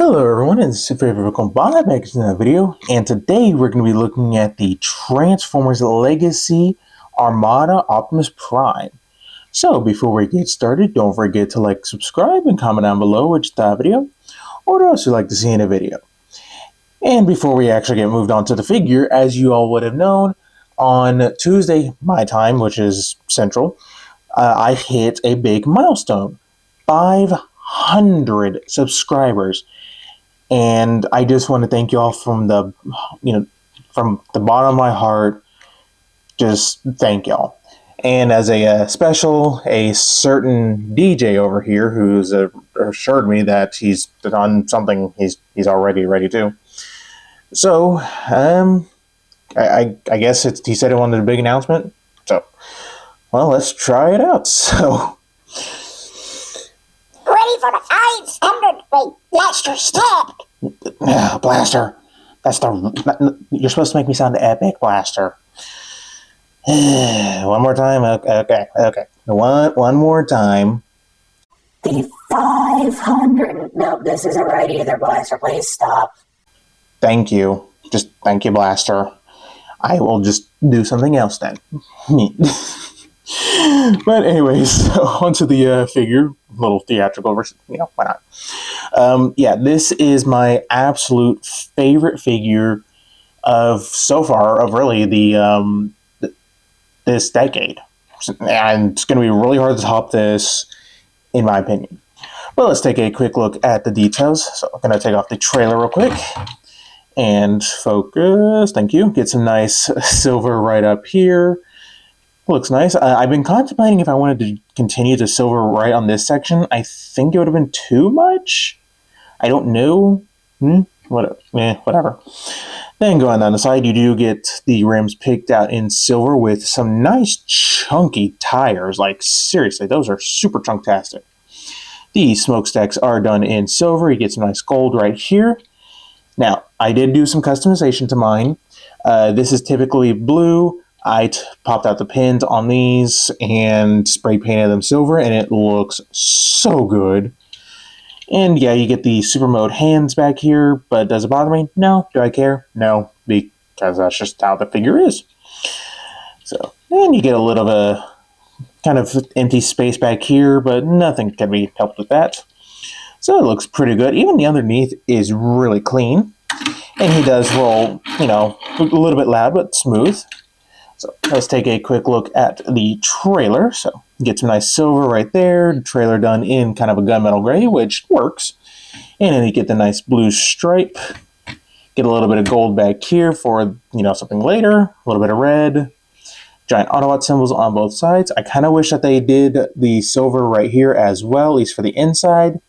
Hello everyone, it's your favorite Combat back in another video, and today we're going to be looking at the Transformers Legacy Armada Optimus Prime. So before we get started, don't forget to like, subscribe, and comment down below which you thought of the video, or what else you'd like to see in a video. And before we actually get moved on to the figure, as you all would have known, on Tuesday, my time, which is Central, I hit a big milestone, 500 subscribers. And I just want to thank you all from the bottom of my heart. Just thank y'all. And as a special, a certain DJ over here who's assured me that he's on something he's already ready to. So, I guess he said he wanted a big announcement. So, well, let's try it out. So. Ready for the 500 big blaster step. Blaster. You're supposed to make me sound epic, Blaster. One more time. Okay. One more time. The 500. No, this isn't right either, Blaster. Please stop. Thank you. Just thank you, Blaster. I will just do something else then. But anyways, so onto the figure, little theatrical version, why not? Yeah, this is my absolute favorite figure of so far of really this decade, and it's going to be really hard to top this, in my opinion. But let's take a quick look at the details. So I'm going to take off the trailer real quick and focus. Thank you. Get some nice silver right up here. Looks nice. I've been contemplating if I wanted to continue the silver right on this section. I think it would have been too much. I don't know. Whatever. Then going down the side, you do get the rims picked out in silver with some nice chunky tires. Like, seriously, those are super chunktastic. The smokestacks are done in silver. You get some nice gold right here. Now, I did do some customization to mine. This is typically blue. I popped out the pins on these and spray painted them silver, and it looks so good. And yeah, you get the super mode hands back here, but does it bother me? No. Do I care? No, because that's just how the figure is. So, and you get a little bit of kind of empty space back here, but nothing can be helped with that. So it looks pretty good. Even the underneath is really clean. And he does roll, a little bit loud, but smooth. So let's take a quick look at the trailer. So get some nice silver right there. The trailer done in kind of a gunmetal gray, which works. And then you get the nice blue stripe. Get a little bit of gold back here for, something later. A little bit of red. Giant Autobot symbols on both sides. I kind of wish that they did the silver right here as well, at least for the inside.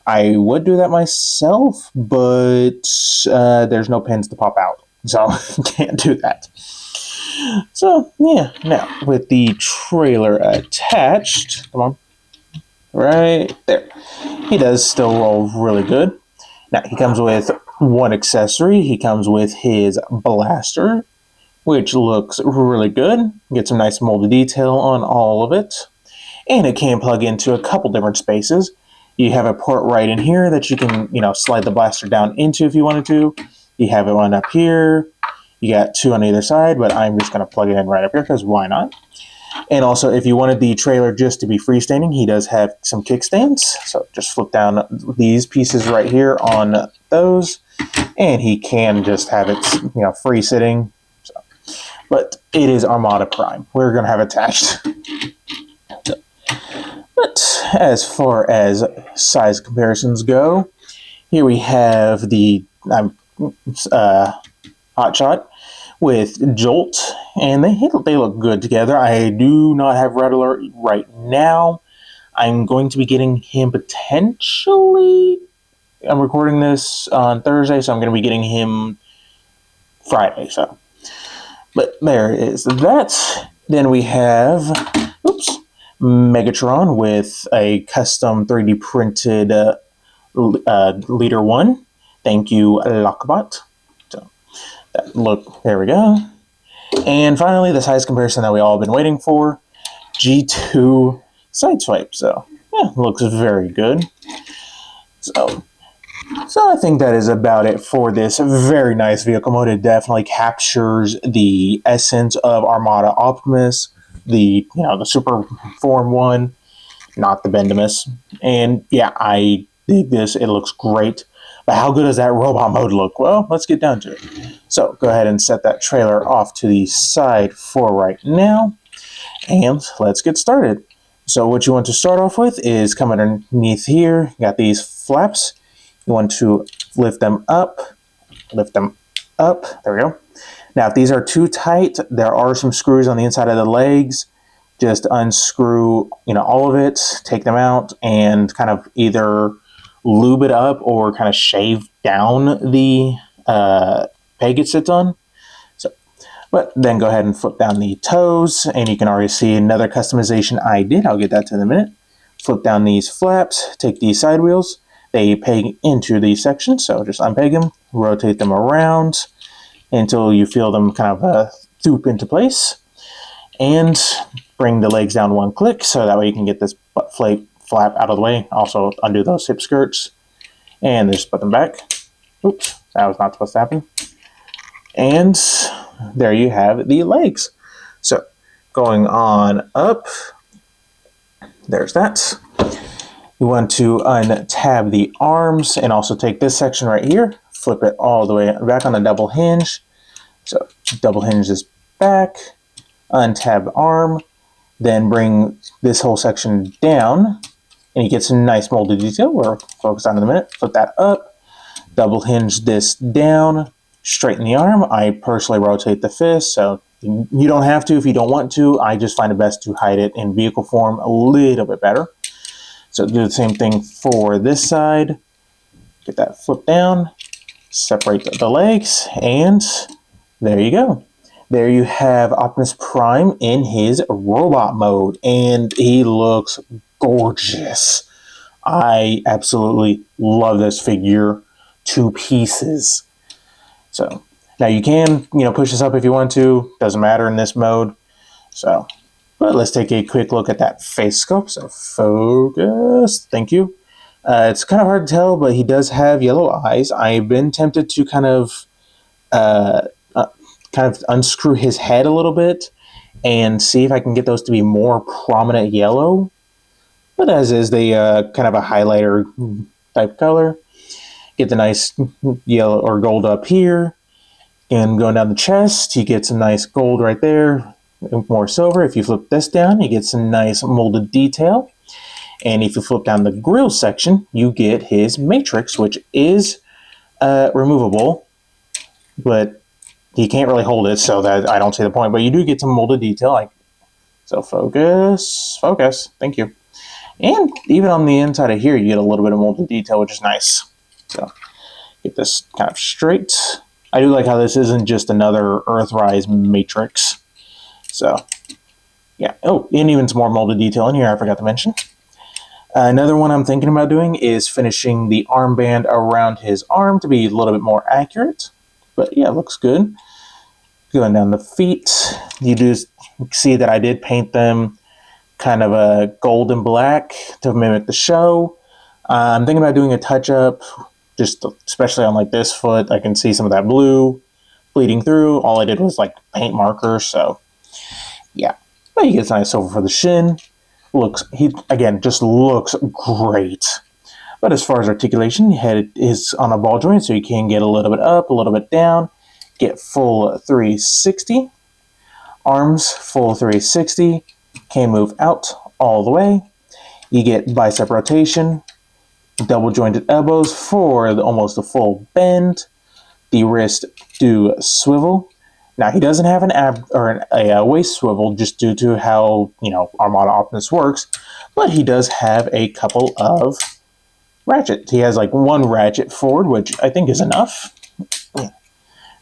I would do that myself, but there's no pins to pop out. So can't do that. So, yeah, now, with the trailer attached, come on, right there, he does still roll really good. Now, he comes with one accessory. He comes with his blaster, which looks really good. Get some nice molded detail on all of it. And it can plug into a couple different spaces. You have a port right in here that you can, slide the blaster down into if you wanted to. You have one up here. You got two on either side, but I'm just going to plug it in right up here because why not? And also, if you wanted the trailer just to be freestanding, he does have some kickstands. So just flip down these pieces right here on those, and he can just have it, free sitting. So, but it is Armada Prime. We're going to have attached. So, but as far as size comparisons go, here we have the Hotshot with Jolt, and they look good together. I do not have Red Alert right now. I'm going to be getting him potentially. I'm recording this on Thursday, so I'm going to be getting him Friday. So, but there is that. Then we have, Megatron with a custom 3D printed Leader 1. Thank you, Lockbot. Look, there we go. And finally, the size comparison that we all been waiting for, G2 Sideswipe. So, yeah, looks very good. So, So I think that is about it for this very nice vehicle mode. It definitely captures the essence of Armada Optimus, the the super form one, not the Bendemus. And yeah, I dig this. It looks great. But how good does that robot mode look? Well, let's get down to it. So go ahead and set that trailer off to the side for right now. And let's get started. So what you want to start off with is come underneath here. You got these flaps. You want to lift them up. There we go. Now, if these are too tight, there are some screws on the inside of the legs. Just unscrew, all of it, take them out, and kind of either lube it up or kind of shave down the peg it sits on. But then go ahead and flip down the toes, and you can already see another customization I did. I'll get that to in a minute. Flip down these flaps, take these side wheels. They peg into these sections, so just unpeg them, rotate them around until you feel them kind of thoop into place. And bring the legs down one click, so that way you can get this butt flap out of the way. Also undo those hip skirts, and just put them back. Oops, that was not supposed to happen. And there you have the legs. So going on up, there's that. You want to untab the arms and also take this section right here, flip it all the way back on the double hinge. So double hinge this back, untab the arm, then bring this whole section down, and you get some nice molded detail. We'll focus on in a minute. Flip that up, double hinge this down, straighten the arm. I personally rotate the fist, so you don't have to if you don't want to. I just find it best to hide it in vehicle form a little bit better. So do the same thing for this side. Get that flip down, separate the legs, and there you go. There you have Optimus Prime in his robot mode, and he looks gorgeous. I absolutely love this figure to pieces. So now you can, push this up if you want to. Doesn't matter in this mode. So, but let's take a quick look at that face sculpt. So focus. Thank you. It's kind of hard to tell, but he does have yellow eyes. I've been tempted to kind of unscrew his head a little bit and see if I can get those to be more prominent yellow. But as is, they kind of a highlighter type color. Get the nice yellow or gold up here. And going down the chest, you get some nice gold right there. More silver. If you flip this down, you get some nice molded detail. And if you flip down the grill section, you get his matrix, which is removable. But you can't really hold it, so that I don't see the point. But you do get some molded detail. So focus. Thank you. And even on the inside of here, you get a little bit of molded detail, which is nice. So get this kind of straight. I do like how this isn't just another Earthrise matrix. So yeah. Oh, and even some more molded detail in here I forgot to mention. Another one I'm thinking about doing is finishing the armband around his arm to be a little bit more accurate. But yeah, it looks good. Going down the feet, you do see that I did paint them kind of a gold and black to mimic the show. I'm thinking about doing a touch-up, just especially on like this foot. I can see some of that blue bleeding through. All I did was like paint markers, so yeah. But he gets nice silver for the shin. He just looks great. But as far as articulation, head is on a ball joint, so you can get a little bit up, a little bit down, get full 360. Arms, full 360. Can move out all the way. You get bicep rotation, double jointed elbows for almost a full bend. The wrist do swivel. Now he doesn't have an a waist swivel just due to how Armada Optimus works, but he does have a couple of ratchets. He has like one ratchet forward, which I think is enough.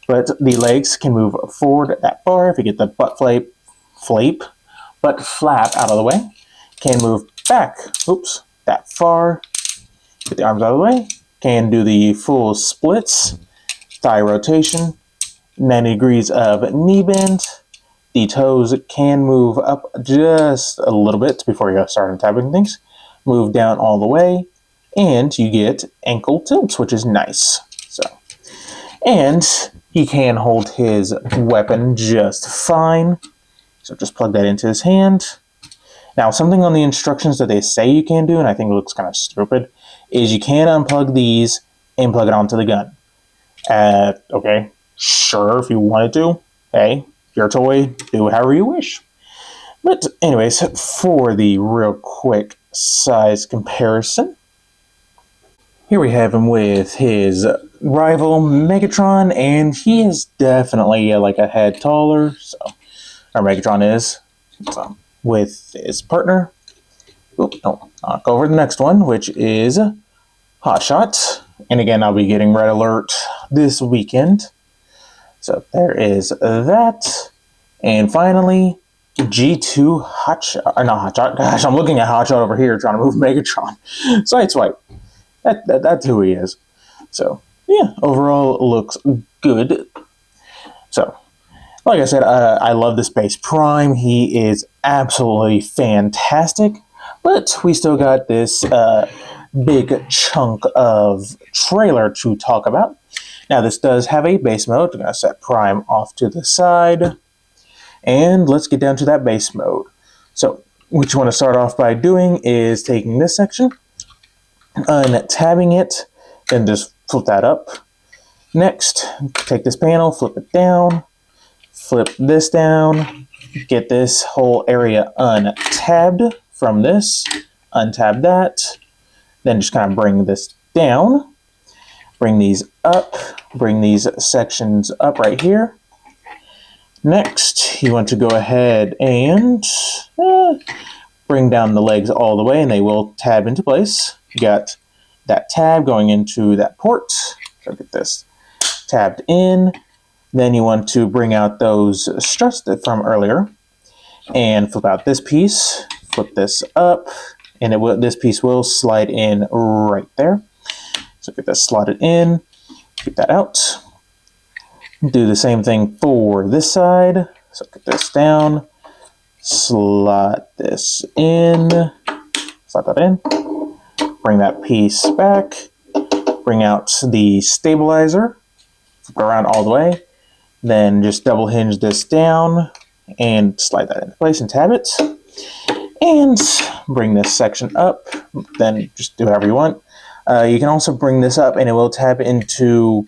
But the legs can move forward that far. If you get the butt flap out of the way, can move back, that far. Get the arms out of the way. Can do the full splits, thigh rotation, 90 degrees of knee bend. The toes can move up just a little bit before you start untabbing things. Move down all the way. and you get ankle tilts, which is nice. So, and he can hold his weapon just fine. So just plug that into his hand. Now, something on the instructions that they say you can do, and I think it looks kind of stupid, is you can unplug these and plug it onto the gun. Okay, sure, if you wanted to. Hey, your toy, do it however you wish. But anyways, for the real quick size comparison, here we have him with his rival Megatron, and he is definitely like a head taller. So, our Megatron is. So, with his partner. Oops, no, I'll go over the next one, which is Hotshot. And again, I'll be getting Red Alert this weekend. So there is that. And finally, G2 Hotshot. Or not Hotshot. Gosh, I'm looking at Hotshot over here trying to move Megatron. Sideswipe. That's who he is. So, yeah, overall looks good. So, like I said, I love this base Prime. He is absolutely fantastic. But we still got this big chunk of trailer to talk about. Now, this does have a base mode. I'm going to set Prime off to the side. And let's get down to that base mode. So, what you want to start off by doing is taking this section, untabbing it, then just flip that up. Next, take this panel, flip it down. Flip this down, get this whole area untabbed from this, untab that, then just kind of bring this down, bring these up, bring these sections up right here. Next, you want to go ahead and bring down the legs all the way, and they will tab into place. You got that tab going into that port, so get this tabbed in. Then you want to bring out those struts from earlier and flip out this piece, flip this up, and this piece will slide in right there. So get that slotted in, keep that out. Do the same thing for this side. So get this down, slot this in, slot that in, bring that piece back, bring out the stabilizer, flip it around all the way. Then just double hinge this down and slide that into place and tab it. And bring this section up. Then just do whatever you want. You can also bring this up and it will tab into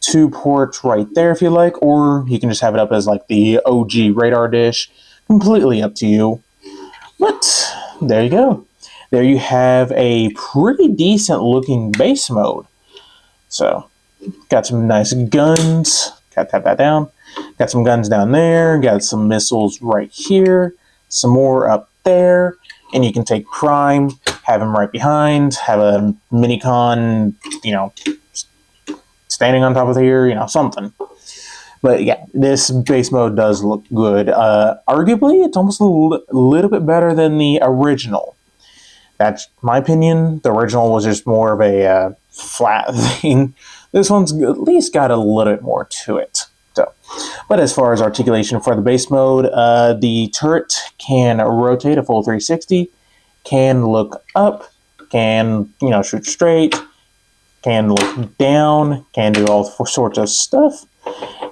2 ports right there if you like. Or you can just have it up as like the OG radar dish. Completely up to you. But there you go. There you have a pretty decent looking base mode. So, got some nice guns. Got to tap that down. Got some guns down there. Got some missiles right here. Some more up there. And you can take Prime, have him right behind, have a Minicon, standing on top of here, something. But yeah, this base mode does look good. Arguably, it's almost a little bit better than the original. That's my opinion. The original was just more of a flat thing. This one's at least got a little bit more to it. So, but as far as articulation for the base mode, the turret can rotate a full 360, can look up, can shoot straight, can look down, can do all sorts of stuff,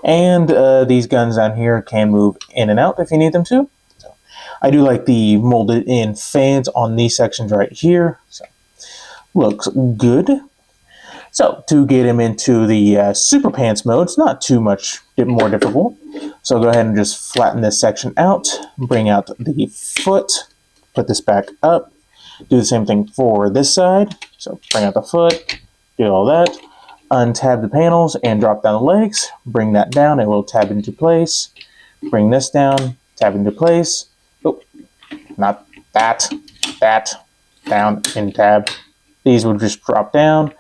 and these guns down here can move in and out if you need them to. So, I do like the molded in fans on these sections right here. So, looks good. So, to get him into the Super Pants mode, it's not too much more difficult. So, go ahead and just flatten this section out, bring out the foot, put this back up, do the same thing for this side. So, bring out the foot, do all that, untab the panels and drop down the legs, bring that down, it will tab into place, bring this down, tab into place. Oh, not that, down and tab. These will just drop down.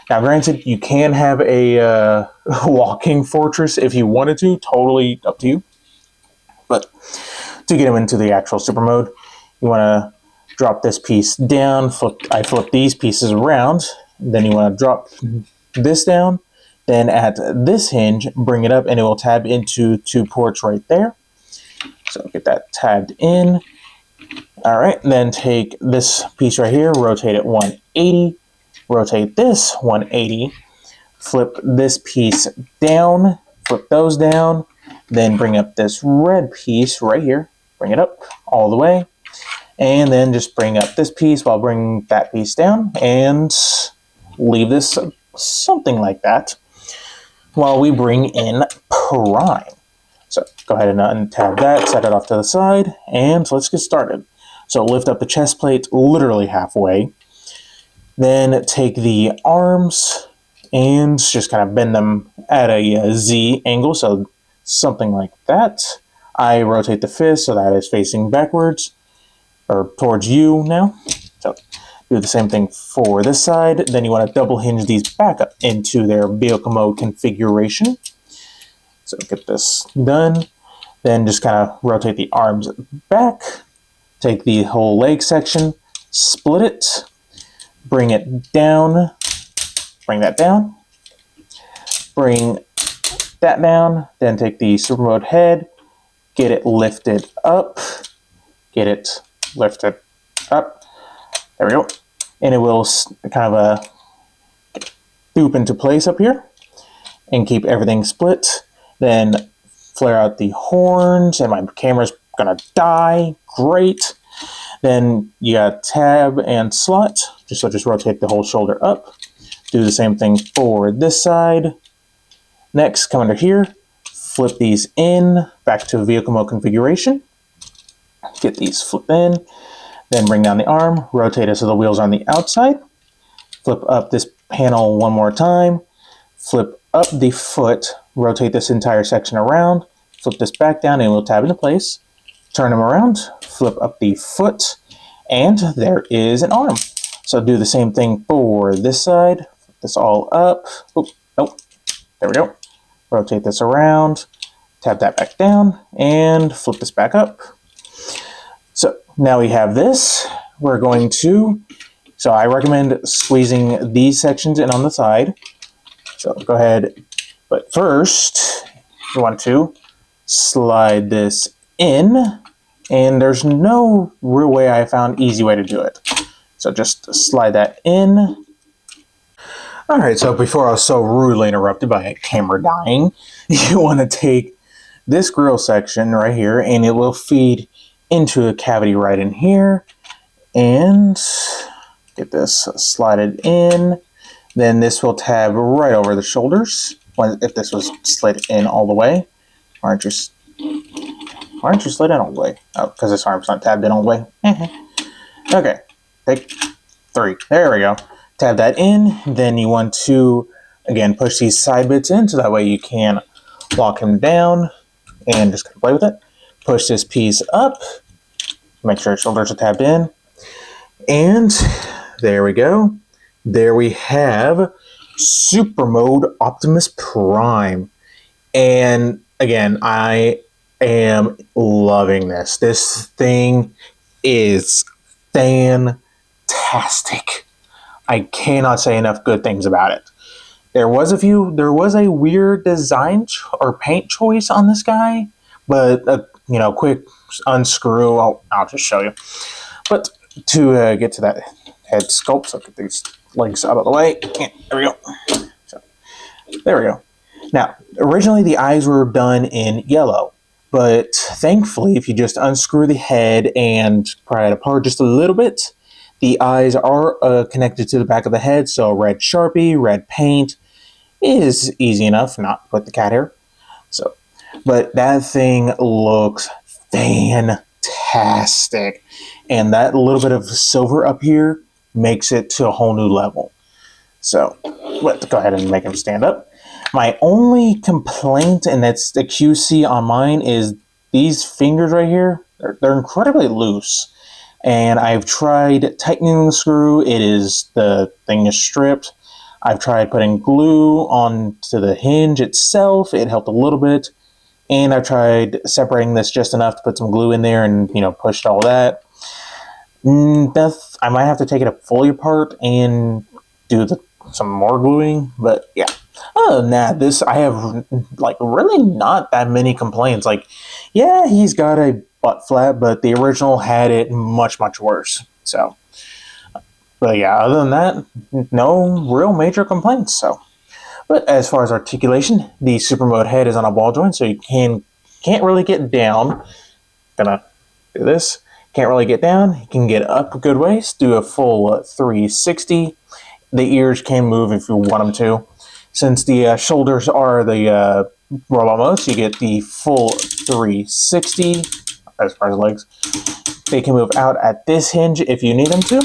Now, granted, you can have a walking fortress if you wanted to. Totally up to you. But to get them into the actual super mode, you want to drop this piece down. I flip these pieces around. Then you want to drop this down. Then at this hinge, bring it up, and it will tab into 2 ports right there. So get that tabbed in. All right, then take this piece right here, rotate it 180, rotate this 180, flip this piece down, flip those down, then bring up this red piece right here, bring it up all the way, and then just bring up this piece while bringing that piece down, and leave this something like that while we bring in Prime. So go ahead and untab that, set it off to the side, and let's get started. So lift up the chest plate literally halfway, then take the arms and just kind of bend them at a Z angle, so something like that. I rotate the fist so that it's facing backwards, or towards you now. So do the same thing for this side. Then you want to double hinge these back up into their vehicle mode configuration. So get this done. Then just kind of rotate the arms back. Take the whole leg section, split it, bring it down, bring that down, bring that down, then take the super mode head, get it lifted up, get it lifted up, there we go, and it will kind of swoop into place up here, and keep everything split, then flare out the horns, and my camera's gonna die, great. Then you got tab and slot, just rotate the whole shoulder up. Do the same thing for this side. Next, come under here, flip these in, back to vehicle mode configuration. Get these flipped in, then bring down the arm, rotate it so the wheels are on the outside. Flip up this panel one more time, flip up the foot, rotate this entire section around, flip this back down and we'll tab into place. Turn them around, flip up the foot, and there is an arm. So do the same thing for this side. Flip this all up. Oop, nope. There we go. Rotate this around, tab that back down, and flip this back up. So now we have this. We're going to, so I recommend squeezing these sections in on the side. So go ahead, but first you want to slide this in, and there's no real way I found easy way to do it. So just slide that in. All right, so before I was so rudely interrupted by a camera dying, you want to take this grill section right here, and it will feed into a cavity right in here, and get this slided in. Then this will tab right over the shoulders, if this was slid in all the way. Why aren't you slid in all the way? Oh, because this arm's not tabbed in all the way. Okay, take 3. There we go. Tab that in. Then you want to, again, push these side bits in so that way you can lock him down and just kind of play with it. Push this piece up. Make sure shoulders are tabbed in. And there we go. There we have Super Mode Optimus Prime. And again, I am loving this. This thing is fantastic. I cannot say enough good things about it. There was a weird design or paint choice on this guy, but quick unscrew. I'll just show you. But to get to that head sculpt, so get these legs out of the way. There we go. So, there we go. Now, originally the eyes were done in yellow, but thankfully, if you just unscrew the head and pry it apart just a little bit, the eyes are connected to the back of the head, so red Sharpie, red paint is easy enough, not with the cat hair. So, but that thing looks fantastic. And that little bit of silver up here makes it to a whole new level. So, let's go ahead and make him stand up. My only complaint, and that's the QC on mine, is these fingers right here. They're incredibly loose. And I've tried tightening the screw. The thing is stripped. I've tried putting glue onto the hinge itself. It helped a little bit. And I've tried separating this just enough to put some glue in there and, pushed all that. I might have to take it fully apart and do some more gluing, but yeah. Other than that, I have really not that many complaints. Yeah, he's got a butt flap, but the original had it much, much worse. So, but yeah, other than that, no real major complaints. So, but as far as articulation, the super mode head is on a ball joint, so you can't really get down. Gonna do this. Can't really get down. You can get up a good ways. Do a full 360. The ears can move if you want them to. Since the shoulders are the robot mode, so you get the full 360 as far as legs. They can move out at this hinge if you need them to,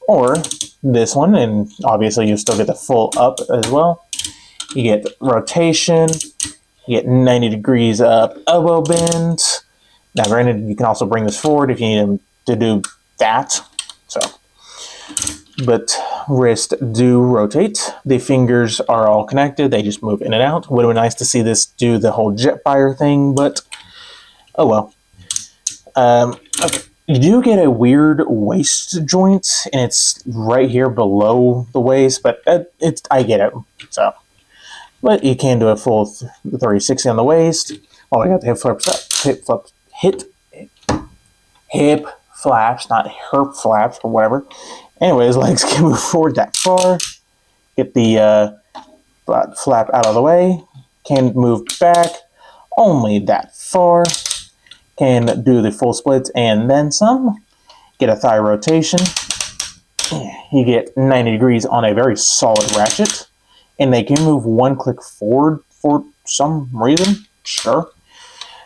or this one, and obviously you still get the full up as well. You get rotation, you get 90 degrees up elbow bend. Now granted, you can also bring this forward if you need them to do that. So, but wrist do rotate. The fingers are all connected. They just move in and out. Would have been nice to see this do the whole Jetfire thing, but oh well. Okay. You do get a weird waist joint, and it's right here below the waist, but I get it. So, but you can do a full 360 on the waist. Oh, I got the hip flaps up. Hip flaps, not herp flaps or whatever. Anyways, legs can move forward that far. Get the flap out of the way. Can move back only that far. Can do the full splits and then some. Get a thigh rotation. You get 90 degrees on a very solid ratchet. And they can move one click forward for some reason. Sure.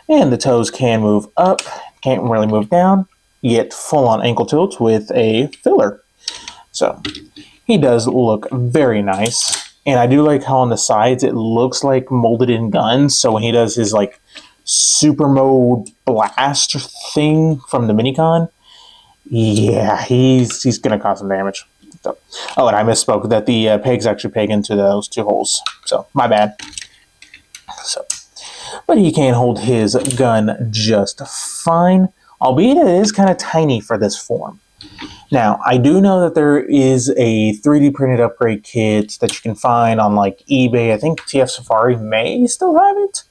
And the toes can move up. Can't really move down. You get full-on ankle tilts with a filler. So, he does look very nice. And I do like how on the sides it looks like molded in guns. So when he does his like super mode blast thing from the minicon, yeah, he's gonna cause some damage. So, oh, and I misspoke that the pegs actually peg into those two holes. So my bad. So, but he can hold his gun just fine, albeit it is kind of tiny for this form. Now, I do know that there is a 3D printed upgrade kit that you can find on like eBay. I think TF Safari may still have it.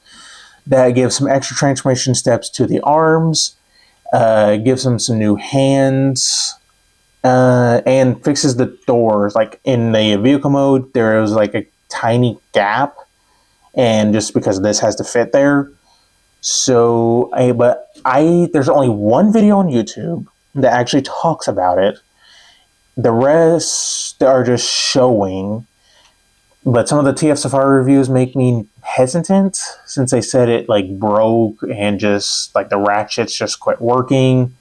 That gives some extra transformation steps to the arms, gives them some new hands, and fixes the doors. Like in the vehicle mode, there was like a tiny gap, and just because this has to fit there. So, there's only one video on YouTube that actually talks about it. The rest are just showing, but some of the TF Safari reviews make me hesitant since they said it like broke and just like the ratchets just quit working.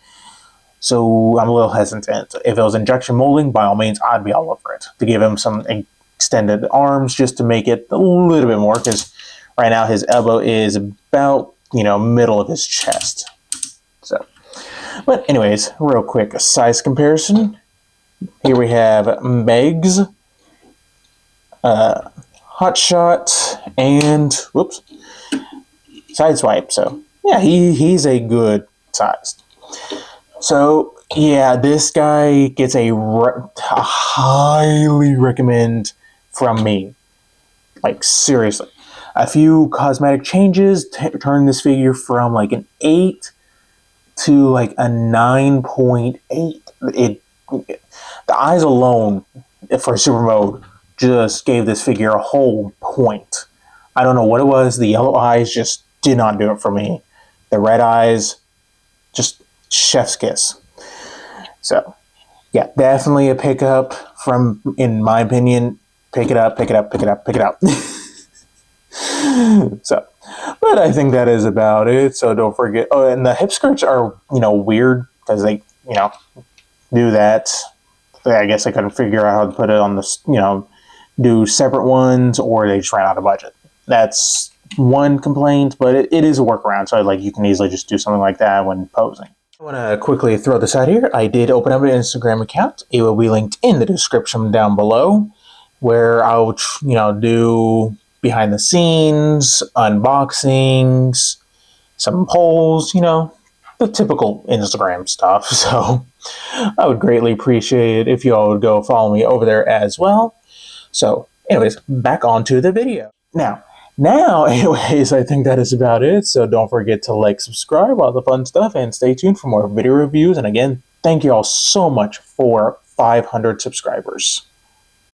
So I'm a little hesitant. If it was injection molding, by all means, I'd be all over it to give him some extended arms just to make it a little bit more, because right now his elbow is about, middle of his chest. So, but anyways, real quick, a size comparison. Here we have Megs, Hotshot, and Sideswipe. So yeah, he's a good size. So yeah, this guy gets a highly recommend from me. Like seriously, a few cosmetic changes turn this figure from like an 8 to like a 9.8. The eyes alone for super mode just gave this figure a whole point. I don't know what it was. The yellow eyes just did not do it for me. The red eyes, just chef's kiss. So, yeah, definitely a pickup from, in my opinion, pick it up. So, but I think that is about it. So don't forget. Oh, and the hip skirts are, weird because they, do that. I guess I couldn't figure out how to put it on this, do separate ones, or they just ran out of budget. That's one complaint, but it is a workaround. So you can easily just do something like that when posing. I want to quickly throw this out here. I did open up an Instagram account. It will be linked in the description down below, where I'll, do behind the scenes, unboxings, some polls, the typical Instagram stuff. So I would greatly appreciate it if you all would go follow me over there as well. So anyways, back onto the video. Now, Now, anyways, I think that is about it. So don't forget to like, subscribe, all the fun stuff, and stay tuned for more video reviews. And again, thank you all so much for 500 subscribers.